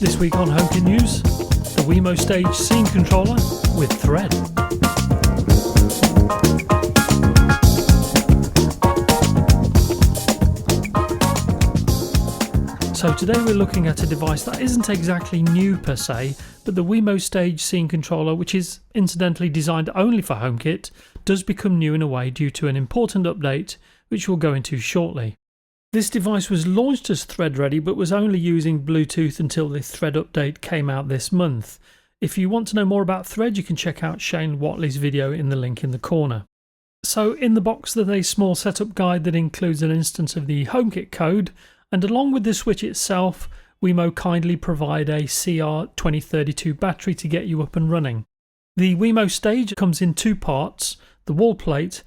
This week on HomeKit News, the Wemo Stage scene controller with Thread. So today we're looking at a device that isn't exactly new per se, but the Wemo Stage scene controller, which is incidentally designed only for HomeKit, does become new in a way due to an important update, which we'll go into shortly. This device was launched as Thread ready, but was only using Bluetooth until the Thread update came out this month. If you want to know more about Thread, you can check out Shane Watley's video in the link in the corner. So in the box there's a small setup guide that includes an instance of the HomeKit code, and along with the switch itself, Wemo kindly provide a CR2032 battery to get you up and running. The Wemo Stage comes in two parts, the wall plate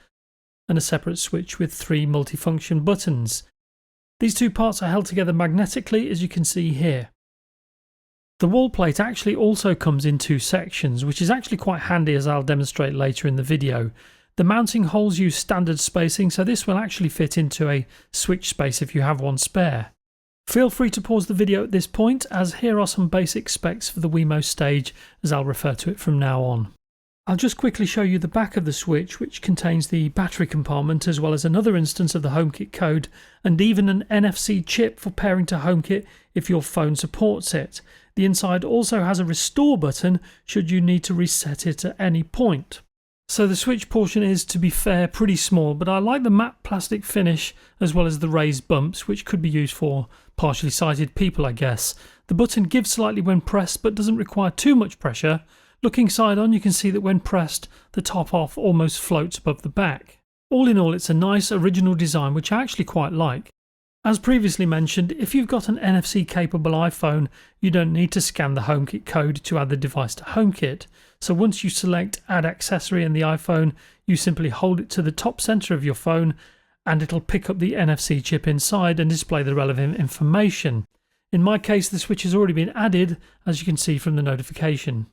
and a separate switch with 3 multifunction buttons. These two parts are held together magnetically, as you can see here. The wall plate actually also comes in 2 sections, which is actually quite handy, as I'll demonstrate later in the video. The mounting holes use standard spacing, so this will actually fit into a switch space if you have one spare. Feel free to pause the video at this point, as here are some basic specs for the Wemo Stage, as I'll refer to it from now on. I'll just quickly show you the back of the switch, which contains the battery compartment as well as another instance of the HomeKit code and even an NFC chip for pairing to HomeKit if your phone supports it. The inside also has a restore button should you need to reset it at any point. So the switch portion is, to be fair, pretty small, but I like the matte plastic finish as well as the raised bumps, which could be used for partially sighted people, I guess. The button gives slightly when pressed but doesn't require too much pressure. Looking side on, you can see that when pressed, the top off almost floats above the back. All in all, it's a nice original design which I actually quite like. As previously mentioned, if you've got an NFC capable iPhone, you don't need to scan the HomeKit code to add the device to HomeKit. So once you select Add Accessory in the iPhone, you simply hold it to the top center of your phone and it'll pick up the NFC chip inside and display the relevant information. In my case, the switch has already been added, as you can see from the notification.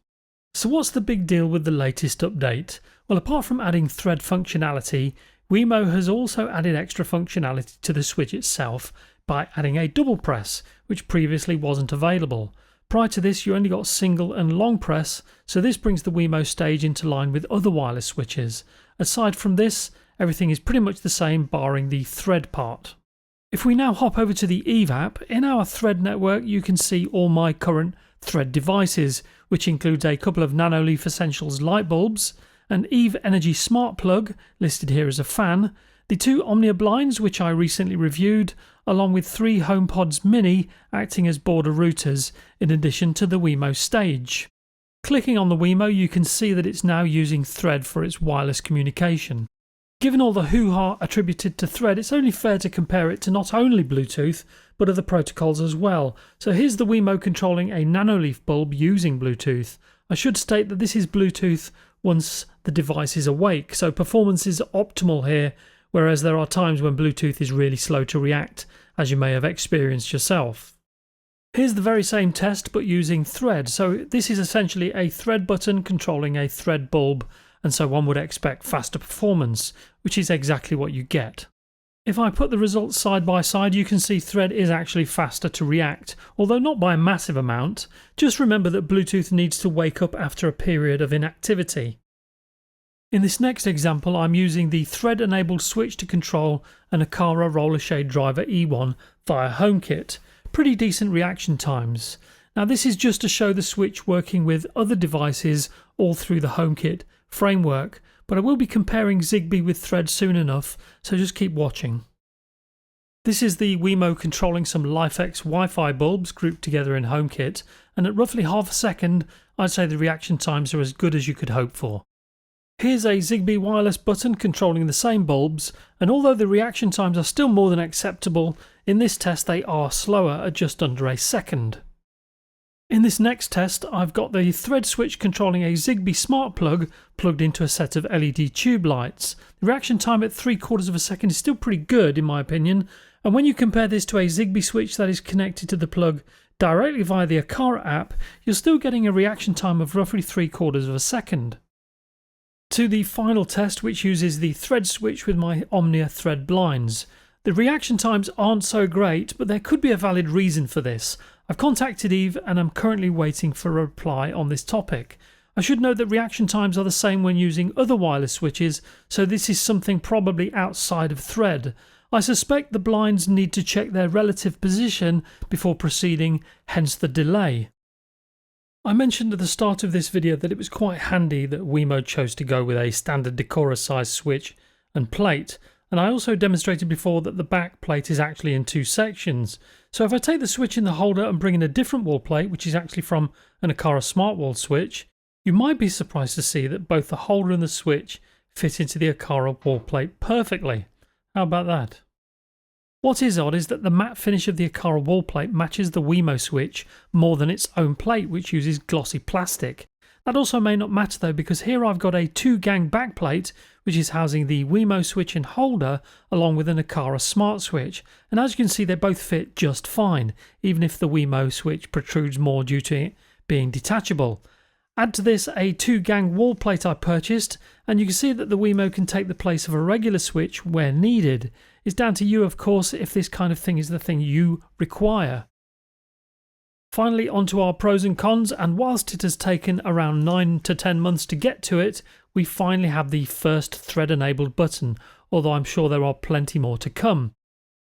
So what's the big deal with the latest update? Well, apart from adding Thread functionality, Wemo has also added extra functionality to the switch itself by adding a double press, which previously wasn't available. Prior to this, you only got single and long press, so this brings the Wemo Stage into line with other wireless switches. Aside from this, everything is pretty much the same, barring the Thread part. If we now hop over to the Eve app, in our Thread network you can see all my current Thread devices, which includes a couple of Nanoleaf Essentials light bulbs, an Eve Energy Smart Plug, listed here as a fan, the 2 Omnia blinds which I recently reviewed, along with 3 HomePods mini acting as border routers, in addition to the Wemo Stage. Clicking on the Wemo, you can see that it's now using Thread for its wireless communication. Given all the hoo-ha attributed to Thread, it's only fair to compare it to not only Bluetooth, but other protocols as well. So here's the Wemo controlling a Nanoleaf bulb using Bluetooth. I should state that this is Bluetooth once the device is awake, so performance is optimal here, whereas there are times when Bluetooth is really slow to react, as you may have experienced yourself. Here's the very same test, but using Thread. So this is essentially a Thread button controlling a Thread bulb, and so one would expect faster performance, which is exactly what you get. If I put the results side by side, you can see Thread is actually faster to react, although not by a massive amount. Just remember that Bluetooth needs to wake up after a period of inactivity. In this next example, I'm using the Thread-enabled switch to control an Decora roller shade driver E1 via HomeKit. Pretty decent reaction times. Now this is just to show the switch working with other devices all through the HomeKit framework, but I will be comparing Zigbee with Thread soon enough, so just keep watching. This is the Wemo controlling some LifeX Wi-Fi bulbs grouped together in HomeKit, and at roughly half a second, I'd say the reaction times are as good as you could hope for. Here's a Zigbee wireless button controlling the same bulbs, and although the reaction times are still more than acceptable, in this test they are slower at just under a second. In this next test, I've got the Thread switch controlling a Zigbee smart plug plugged into a set of LED tube lights. The reaction time at 3/4 of a second is still pretty good in my opinion, and when you compare this to a Zigbee switch that is connected to the plug directly via the Decora app, you're still getting a reaction time of roughly 3/4 of a second. To the final test, which uses the Thread switch with my Omnia Thread blinds. The reaction times aren't so great, but there could be a valid reason for this. I've contacted Eve and I'm currently waiting for a reply on this topic. I should note that reaction times are the same when using other wireless switches, so this is something probably outside of Thread. I suspect the blinds need to check their relative position before proceeding, hence the delay. I mentioned at the start of this video that it was quite handy that Wemo chose to go with a standard Decora size switch and plate, and I also demonstrated before that the back plate is actually in two sections. So if I take the switch in the holder and bring in a different wall plate, which is actually from an Decora smart wall switch, you might be surprised to see that both the holder and the switch fit into the Decora wall plate perfectly. How about that? What is odd is that the matte finish of the Decora wall plate matches the Wemo switch more than its own plate, which uses glossy plastic. That also may not matter though, because here I've got a 2-gang backplate which is housing the Wemo switch and holder along with an Decora smart switch, and as you can see they both fit just fine, even if the Wemo switch protrudes more due to it being detachable. Add to this a 2-gang wall plate I purchased, and you can see that the Wemo can take the place of a regular switch where needed. It's down to you of course if this kind of thing is the thing you require. Finally, onto our pros and cons, and whilst it has taken around 9 to 10 months to get to it, we finally have the first thread enabled button, although I'm sure there are plenty more to come.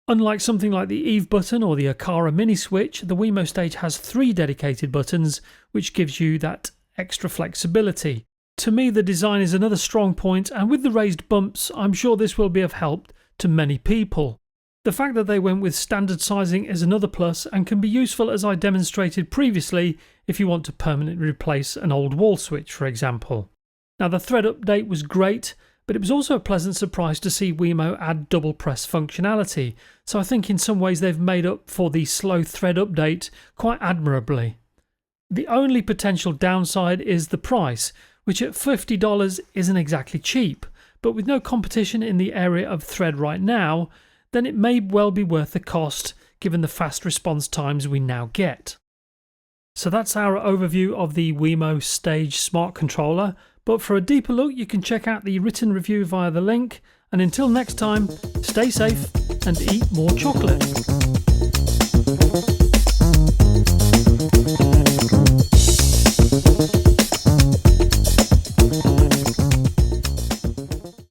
Unlike something like the Eve button or the Decora mini switch, the Wemo Stage has 3 dedicated buttons, which gives you that extra flexibility. To me, the design is another strong point, and with the raised bumps, I'm sure this will be of help to many people. The fact that they went with standard sizing is another plus and can be useful, as I demonstrated previously, if you want to permanently replace an old wall switch, for example. Now, the thread update was great, but it was also a pleasant surprise to see Wemo add double press functionality, so I think in some ways they've made up for the slow thread update quite admirably. The only potential downside is the price, which at $50 isn't exactly cheap, but with no competition in the area of thread right now, then it may well be worth the cost given the fast response times we now get. So that's our overview of the Wemo Stage Smart Controller, but for a deeper look you can check out the written review via the link, and until next time, stay safe and eat more chocolate.